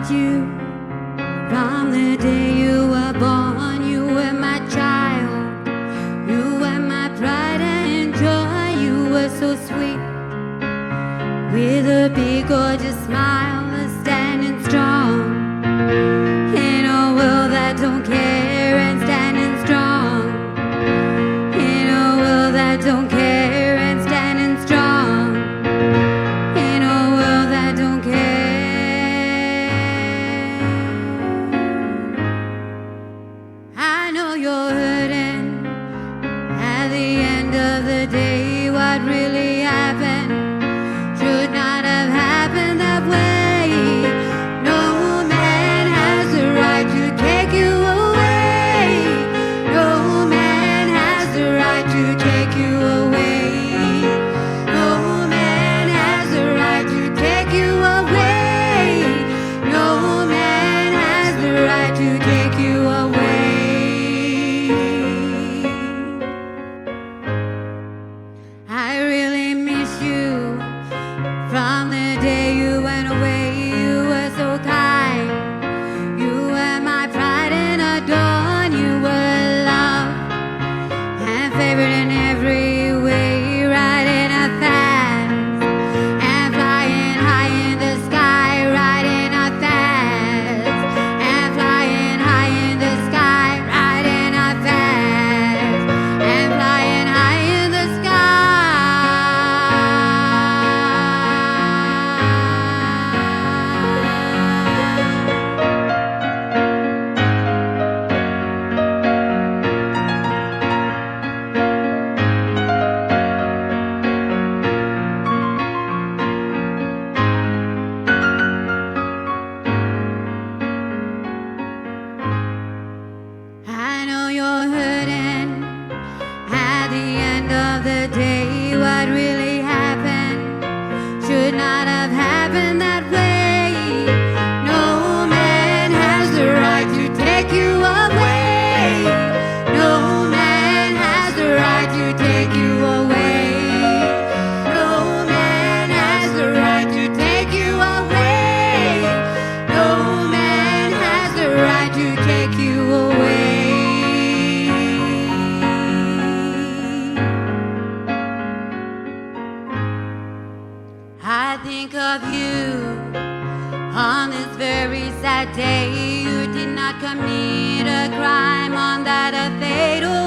about you. From the day you were born, you were my child. You were my pride and joy. You were so sweet, with a big gorgeous smile, standing strong in a world that don't care, and standing strong in a world that don't care, and standing strong in a world that don't care. I know you're hurting. At the end of the day, what really happened should not have happened that way. No man has the right to take you away. No man has the right to take you away. No man has the right to take you away. No man has the right to take you away. I really miss you. From the day you went away, you were so kind. You were my pride and adorn. You were love and favored in every way, riding a fast and flying high in the sky, riding a fast and flying high in the sky, riding a fast and flying high in the sky. I know you're hurting. At the end of the day, what really happened should not have happened that way. No man has the right to take you away. No man has the right to take you away. No man has the right to take you away. No man has the right to take you away. I think of you on this very sad day. You did not commit a crime on that fatal